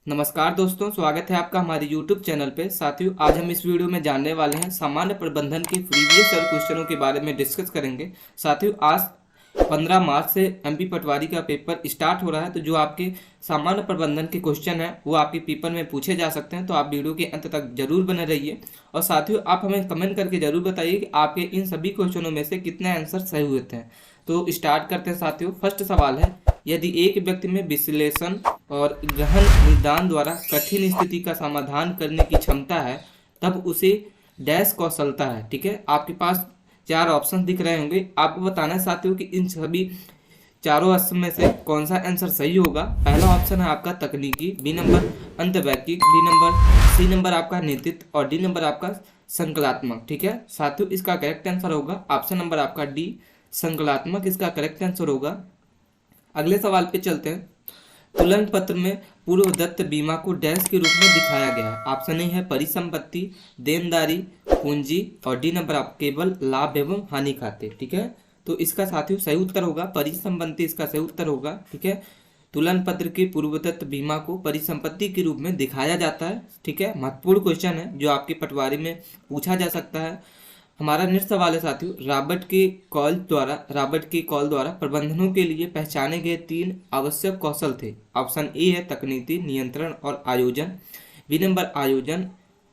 नमस्कार दोस्तों, स्वागत है आपका हमारे YouTube चैनल पे। साथियों, आज हम इस वीडियो में जानने वाले हैं सामान्य प्रबंधन के प्रीवियस ईयर क्वेश्चनों के बारे में डिस्कस करेंगे। साथियों, आज 15 मार्च से एमपी पटवारी का पेपर स्टार्ट हो रहा है, तो जो आपके सामान्य प्रबंधन के क्वेश्चन हैं वो आपके पेपर में पूछे जा सकते हैं। तो आप वीडियो के अंत तक जरूर बने रहिए। और साथियों, आप हमें कमेंट करके जरूर बताइए कि आपके इन सभी क्वेश्चनों में से कितने आंसर सही हुए थे। तो स्टार्ट करते हैं साथियों। फर्स्ट सवाल है, यदि एक व्यक्ति में विश्लेषण और गहन निदान द्वारा कठिन स्थिति का समाधान करने की क्षमता है, तब उसे डैश कौशलता है। ठीक है, आपके पास चार ऑप्शन दिख रहे होंगे। आपको बताना है साथियों कि इन सभी चारों ऑप्शन में से कौन सा आंसर सही होगा। पहला ऑप्शन है आपका तकनीकी, बी नंबर अंतवैयक्तिक, बी नंबर, सी नंबर आपका नेतृत्व और डी नंबर आपका संकलात्मक। ठीक है साथियों, इसका करेक्ट आंसर होगा ऑप्शन नंबर आपका डी, संकलात्मक इसका करेक्ट आंसर होगा। अगले सवाल पे चलते हैं। तुलन पत्र में पूर्व दत्त बीमा को डैश के रूप में दिखाया गया है। ऑप्शन ए है परिसंपत्ति, देनदारी, पूंजी और डी नंबर आप केवल लाभ एवं हानि खाते। ठीक है, तो इसका साथियों सही उत्तर होगा परिसंपत्ति, इसका सही उत्तर होगा। ठीक है, तुलन पत्र के पूर्वदत्त बीमा को परिसंपत्ति के रूप में दिखाया जाता है। ठीक है, महत्वपूर्ण क्वेश्चन है जो आपकी पटवारी में पूछा जा सकता है। हमारा नेक्स्ट सवाल है साथियों, रॉबर्ट के कॉल द्वारा प्रबंधनों के लिए पहचाने गए 3 आवश्यक कौशल थे। ऑप्शन ए है तकनीकी, नियंत्रण और आयोजन, बी नंबर आयोजन,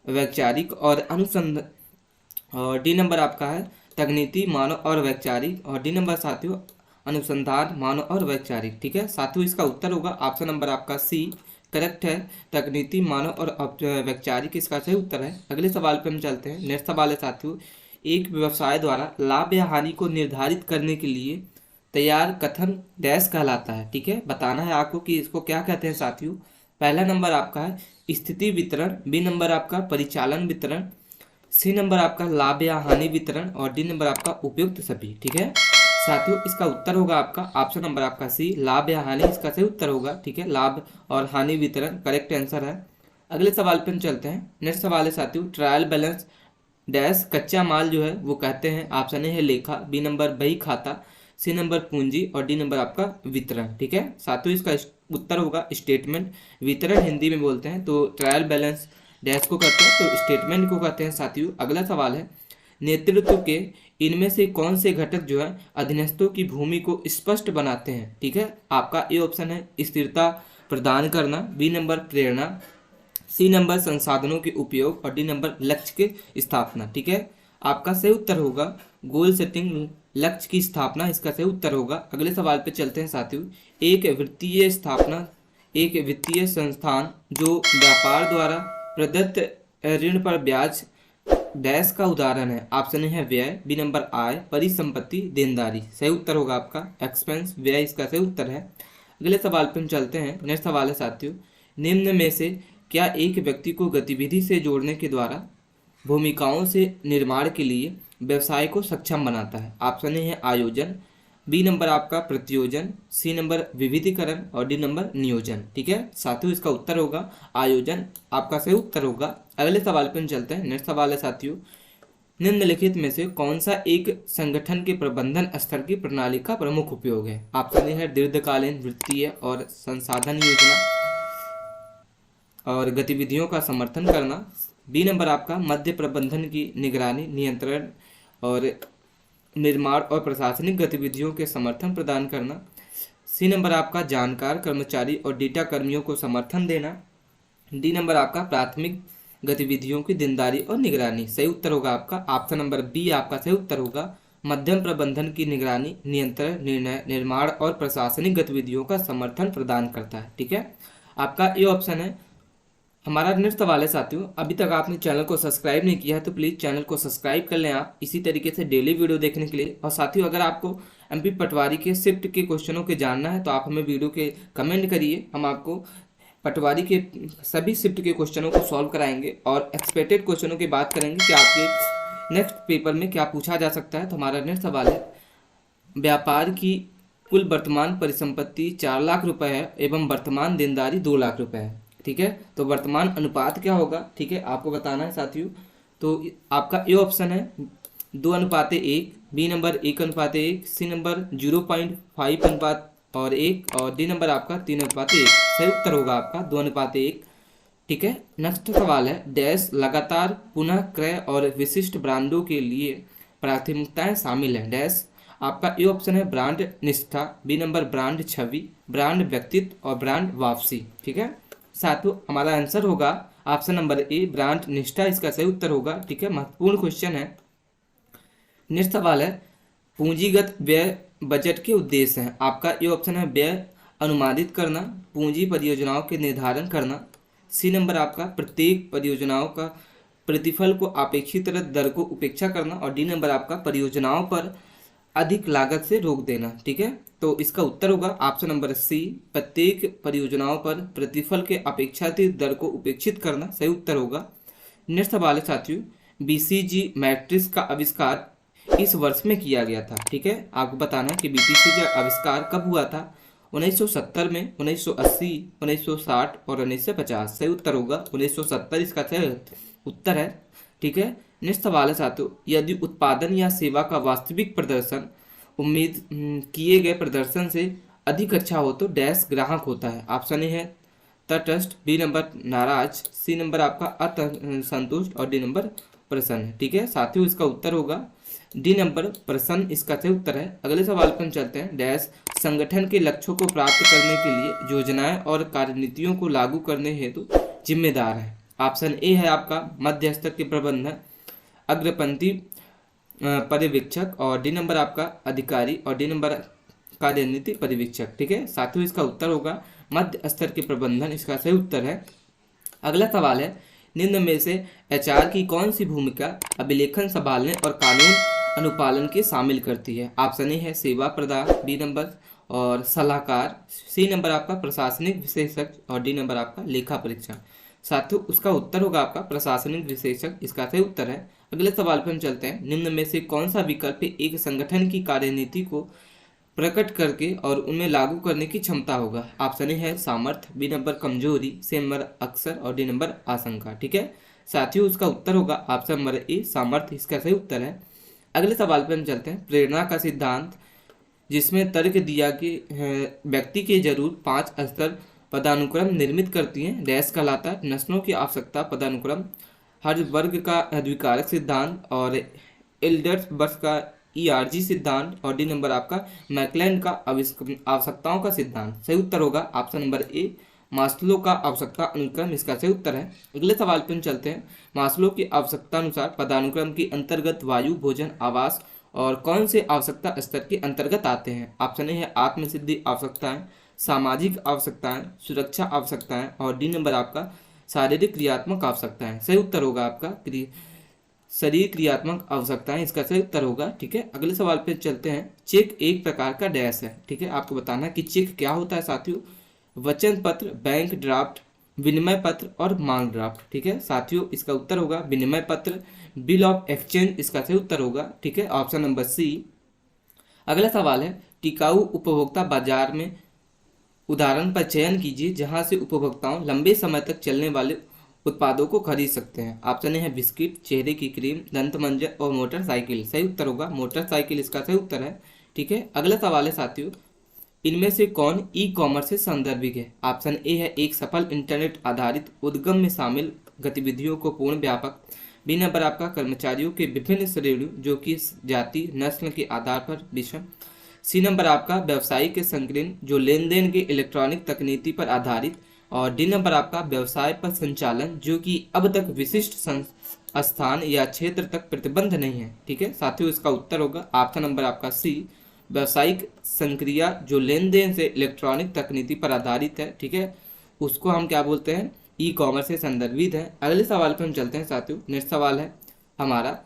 वैचारिक और अनुसंधान और डी नंबर आपका है तकनीकी, मानव और वैचारिक और डी नंबर साथियों अनुसंधान, मानव और वैचारिक। ठीक है साथियों, इसका उत्तर होगा ऑप्शन नंबर आपका सी, करेक्ट है। तकनीकी, मानव और वैचारिक इसका सही उत्तर है। अगले सवाल पे हम चलते हैं। नेक्स्ट सवाल है साथियों, एक व्यवसाय द्वारा लाभ या हानि को निर्धारित करने के लिए तैयार कथन डैश कहलाता है। ठीक है, बताना है आपको कि इसको क्या कहते हैं साथियों। पहला नंबर आपका है स्थिति वितरण, बी नंबर आपका परिचालन वितरण, सी नंबर आपका लाभ या हानि वितरण और डी नंबर आपका उपयुक्त सभी। ठीक है साथियों, इसका उत्तर होगा आपका ऑप्शन नंबर आपका सी, लाभ या हानि इसका सही उत्तर होगा। ठीक है, लाभ और हानि वितरण करेक्ट आंसर है। अगले सवाल पे हम चलते हैं। नेक्स्ट सवाल है साथियों, ट्रायल बैलेंस डैश कच्चा माल जो है वो कहते हैं। ऑप्शन ए है लेखा, बी नंबर बही खाता, सी नंबर पूंजी और डी नंबर आपका वितरण। ठीक है साथियों, इसका उत्तर होगा स्टेटमेंट। वितरण हिंदी में बोलते हैं, तो ट्रायल बैलेंस डैश को कहते हैं, तो स्टेटमेंट को कहते हैं साथियों। अगला सवाल है, नेतृत्व के इनमें से कौन से घटक जो है अधीनस्थों की भूमि को स्पष्ट बनाते हैं। ठीक है, आपका ए ऑप्शन है स्थिरता प्रदान करना, बी नंबर प्रेरणा, सी नंबर संसाधनों के उपयोग और डी नंबर लक्ष्य की स्थापना। ठीक है, आपका सही उत्तर होगा गोल सेटिंग, लक्ष्य की स्थापना इसका सही उत्तर होगा। अगले सवाल पे चलते हैं साथियों, एक वित्तीय संस्थान जो व्यापार द्वारा प्रदत्त ऋण पर ब्याज डैश का उदाहरण है। ऑप्शन है व्यय, बी नंबर आय, परिसंपत्ति, देनदारी। सही उत्तर होगा आपका एक्सपेंस, व्यय इसका सही उत्तर है। अगले सवाल पे हम चलते हैं। नेक्स्ट सवाल है साथियों, निम्न में से क्या एक व्यक्ति को गतिविधि से जोड़ने के द्वारा भूमिकाओं से निर्माण के लिए व्यवसाय को सक्षम बनाता है। ऑप्शन ए है आयोजन, बी नंबर आपका प्रतियोजन, सी नंबर विविधीकरण और डी नंबर नियोजन। ठीक है साथियों, इसका उत्तर होगा आयोजन, आपका सही उत्तर होगा। अगले सवाल पर चलते हैं। नेक्स्ट सवाल है साथियों, निम्नलिखित में से कौन सा एक संगठन के प्रबंधन स्तर की प्रणाली का प्रमुख उपयोग है। ऑप्शन ए है दीर्घकालीन वित्तीय और संसाधन योजना और गतिविधियों का समर्थन करना, बी नंबर आपका मध्य प्रबंधन की निगरानी, नियंत्रण और निर्माण और प्रशासनिक गतिविधियों के समर्थन प्रदान करना, सी नंबर आपका जानकार कर्मचारी और डेटा कर्मियों को समर्थन देना, डी नंबर आपका प्राथमिक गतिविधियों की देनदारी और निगरानी। सही उत्तर होगा आपका ऑप्शन नंबर बी, आपका सही उत्तर होगा मध्यम प्रबंधन की निगरानी, नियंत्रण, निर्णय, निर्माण और प्रशासनिक गतिविधियों का समर्थन प्रदान करता है। ठीक है, आपका ये ऑप्शन है। हमारा नेक्स्ट सवाल है साथियों, अभी तक आपने चैनल को सब्सक्राइब नहीं किया है तो प्लीज़ चैनल को सब्सक्राइब कर लें आप इसी तरीके से डेली वीडियो देखने के लिए। और साथियों, अगर आपको एमपी पटवारी के शिफ्ट के क्वेश्चनों के जानना है तो आप हमें वीडियो के कमेंट करिए, हम आपको पटवारी के सभी शिफ्ट के क्वेश्चनों को सॉल्व कराएंगे और एक्सपेक्टेड क्वेश्चनों की बात करेंगे कि आपके नेक्स्ट पेपर में क्या पूछा जा सकता है। तो हमारा नेक्स्ट सवाल है, व्यापार की कुल वर्तमान परिसंपत्ति 4 लाख रुपए है एवं वर्तमान देनदारी 2 लाख रुपए है। ठीक है, तो वर्तमान अनुपात क्या होगा, ठीक है आपको बताना है साथियों। तो आपका ए ऑप्शन है 2:1, बी नंबर 1:1, सी नंबर 0.5 और 1 और डी नंबर आपका 3:1। सही उत्तर होगा आपका 2:1। ठीक है। नेक्स्ट सवाल है, डैश लगातार पुनः क्रय और विशिष्ट ब्रांडों के लिए प्राथमिकताएं शामिल हैं। डैश आपका ए ऑप्शन है ब्रांड निष्ठा, बी नंबर ब्रांड छवि, ब्रांड व्यक्तित्व और ब्रांड वापसी। ठीक है। साथियों हमारा आंसर होगा ऑप्शन नंबर ए ब्रांड निष्ठा, इसका सही उत्तर होगा। ठीक है। महत्वपूर्ण क्वेश्चन है। नेक्स्ट सवाल है, पूंजीगत व्यय बजट के उद्देश्य हैं। आपका ये ऑप्शन है व्यय अनुमानित करना, पूंजी परियोजनाओं के निर्धारण करना, सी नंबर आपका प्रत्येक परियोजनाओं का प्रतिफल को अपेक्षित दर को उपेक्षा करना और डी नंबर आपका परियोजनाओं पर अधिक लागत से रोक देना। ठीक है। तो इसका उत्तर होगा ऑप्शन नंबर सी प्रत्येक परियोजनाओं पर प्रतिफल के अपेक्षाकृत दर को उपेक्षित करना। सही उत्तर होगा। नेक्स्ट सवाल है साथियों, बीसीजी मैट्रिक्स का आविष्कार इस वर्ष में किया गया था। ठीक है। आपको बताना है कि बीसीजी का आविष्कार कब हुआ था। 1970 में, 1980, 1960 और 1950। सही उत्तर होगा 1970 इसका सही उत्तर है। ठीक है। नेक्स्ट सवाल है साथियों, यदि उत्पादन या सेवा का वास्तविक प्रदर्शन उम्मीद किए गए प्रदर्शन से अधिक अच्छा हो तो डैश ग्राहक होता है। ऑप्शन ए है तटस्थ, बी नंबर नाराज, सी नंबर आपका असंतुष्ट और डी नंबर प्रसन्न। ठीक है। साथियों इसका उत्तर होगा डी नंबर प्रसन्न, इसका सही उत्तर है। अगले सवाल पर हम चलते हैं। डैश संगठन के लक्ष्यों को प्राप्त करने के लिए योजनाएं और कार्यनीतियों को लागू करने हेतु जिम्मेदार है। ऑप्शन ए है आपका मध्य स्तर के प्रबंधक, अग्रपंक्ति पर्यवेक्षक और डी नंबर आपका अधिकारी और डी नंबर कार्यनीति पर्यवेक्षक। ठीक है। साथियों इसका उत्तर होगा मध्य स्तर के प्रबंधन, इसका सही उत्तर है। अगला सवाल है, निम्न में से एचआर की कौन सी भूमिका अभिलेखन संभालने और कानून अनुपालन के शामिल करती है। ऑप्शन ए है सेवा प्रदान, बी नंबर और सलाहकार, सी नंबर आपका प्रशासनिक विशेषज्ञ और डी नंबर आपका लेखा परीक्षण। साथियों उसका उत्तर होगा आपका प्रशासनिक विशेषज्ञ, इसका सही उत्तर है। अगले सवाल पर हम चलते हैं। निम्न में से कौन सा विकल्प एक संगठन की कार्यनीति को प्रकट करके और उनमें लागू करने की क्षमता होगा। ऑप्शन ए है सामर्थ्य, बी नंबर कमजोरी, सी नंबर अक्सर और डी नंबर आशंका। ठीक है। साथियों उसका उत्तर होगा ऑप्शन नंबर ए सामर्थ्य, इसका सही उत्तर है। अगले सवाल पर हम चलते हैं। प्रेरणा का सिद्धांत जिसमें तर्क दिया कि व्यक्ति के जरूर 5 स्तर पदानुक्रम निर्मित करती हैं डैश कहलाता है। नस्लों की आवश्यकता पदानुक्रम, हर वर्ग का द्विकारक सिद्धांत और एल्डर्सबर्ग का ईआरजी सिद्धांत और डी नंबर आपका मैकलैंड का आवश्यकताओं का सिद्धांत। सही उत्तर होगा ऑप्शन नंबर ए मास्लो का आवश्यकता अनुक्रम, इसका सही उत्तर है। अगले सवाल पर चलते हैं। मास्लो की आवश्यकता अनुसार पदानुक्रम के अंतर्गत वायु, भोजन, आवास और कौन से आवश्यकता स्तर के अंतर्गत आते हैं। ऑप्शन ए है आत्मसिद्धि आवश्यकताएं, सामाजिक आवश्यकताएं, सुरक्षा आवश्यकताएं और डी नंबर आपका शारीरिक क्रियात्मक आवश्यकताएं। सही उत्तर होगा आपका शरीर क्रियात्मक आवश्यकताएं, इसका सही उत्तर होगा। ठीक है। अगले सवाल पे चलते हैं। चेक एक प्रकार का डैश है। ठीक है। आपको बताना है कि चेक क्या होता है साथियों। वचन पत्र, बैंक ड्राफ्ट, विनिमय पत्र और मांग ड्राफ्ट। ठीक है। साथियों इसका उत्तर होगा विनिमय पत्र, बिल ऑफ एक्सचेंज, इसका सही उत्तर होगा। ठीक है। Option number C. अगला सवाल है, टिकाऊ उपभोक्ता बाजार में उदाहरण पर चयन कीजिए जहां से उपभोक्ताओं लंबे समय तक चलने वाले उत्पादों को खरीद सकते हैं। ऑप्शन ए है बिस्किट, चेहरे की क्रीम, दंत मंजन और मोटरसाइकिल। सही उत्तर होगा मोटरसाइकिल, इसका सही उत्तर है। ठीक है। अगला सवाल है साथियों, इनमें से कौन ई कॉमर्स से संदर्भित है। ऑप्शन ए है एक सफल इंटरनेट आधारित उद्यम में शामिल गतिविधियों को पूर्ण व्यापक, बी नंबर आपका कर्मचारियों के विभिन्न श्रेणियों जो कि जाति नस्ल के आधार पर विषम, सी नंबर आपका व्यवसायी के संकीर्ण जो लेन देन के इलेक्ट्रॉनिक तकनीकी पर आधारित और डी नंबर आपका व्यवसाय पर संचालन जो कि अब तक विशिष्ट स्थान या क्षेत्र तक प्रतिबंध नहीं है। ठीक है। साथियों इसका उत्तर होगा ऑप्शन नंबर आपका सी व्यवसायिक संक्रिया जो लेन देन से इलेक्ट्रॉनिक तकनीकी पर आधारित है। ठीक है। उसको हम क्या बोलते हैं, ई कॉमर्स से संदर्भित है। अगले सवाल पर हम चलते हैं साथियों। नेक्स्ट सवाल है हमारा,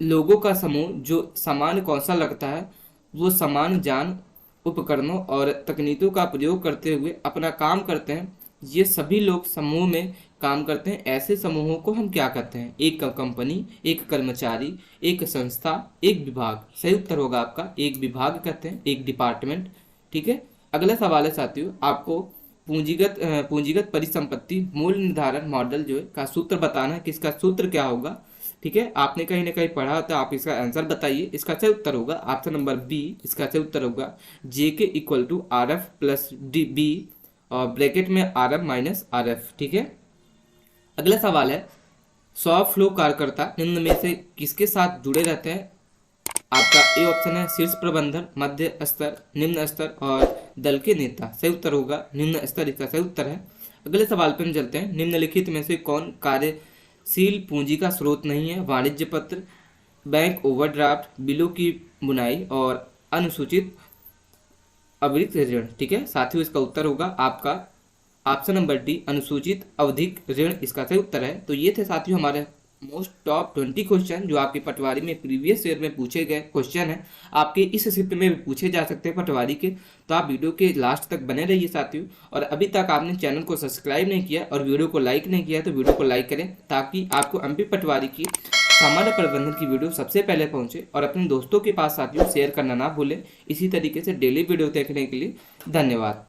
लोगों का समूह जो समान कौशल रखता है वो समान ज्ञान, उपकरणों और तकनीकों का प्रयोग करते हुए अपना काम करते हैं। ये सभी लोग समूह में काम करते हैं। ऐसे समूहों को हम क्या कहते हैं, एक कंपनी, एक कर्मचारी, एक संस्था, एक विभाग। सही उत्तर होगा आपका एक विभाग कहते हैं, एक डिपार्टमेंट। ठीक है। अगला सवाल है साथियों, आपको पूंजीगत परिसंपत्ति मूल्य निर्धारण मॉडल जो है का सूत्र बताना है कि इसका सूत्र क्या होगा। ठीक है, आपने कहीं ना कहीं पढ़ा तो आप इसका आंसर बताइए। इसका सही उत्तर होगा ऑप्शन नंबर बी, इसका सही उत्तर होगा J K equal to R F plus D B और ब्रैकेट में R F minus R F. ठीक है, अगला सवाल है सॉ फ्लो कार्यकर्ता निम्न में से किसके साथ जुड़े रहते हैं। आपका ए ऑप्शन है शीर्ष प्रबंधन, मध्य स्तर, निम्न स्तर और दल के नेता। सही उत्तर होगा निम्न स्तर, इसका सही उत्तर है। अगले सवाल पर हम चलते हैं, निम्नलिखित में से कौन कार्यशील पूंजी का स्रोत नहीं है। वाणिज्य पत्र, बैंक ओवरड्राफ्ट, बिलों की बुनाई और अनुसूचित अवधिक ऋण। ठीक है साथियों, इसका उत्तर होगा आपका ऑप्शन नंबर डी, अनुसूचित अवधिक ऋण, इसका सही उत्तर है। तो ये थे साथियों हमारे मोस्ट टॉप 20 क्वेश्चन जो आपके पटवारी में प्रीवियस ईयर में पूछे गए क्वेश्चन हैं, आपके इस शिफ्ट में भी पूछे जा सकते हैं पटवारी के। तो आप वीडियो के लास्ट तक बने रहिए साथियों, और अभी तक आपने चैनल को सब्सक्राइब नहीं किया और वीडियो को लाइक नहीं किया तो वीडियो को लाइक करें, ताकि आपको एमपी पटवारी की सामान्य प्रबंधन की वीडियो सबसे पहले पहुंचे। और अपने दोस्तों के पास साथियों शेयर करना ना भूलें। इसी तरीके से डेली वीडियो देखने के लिए धन्यवाद।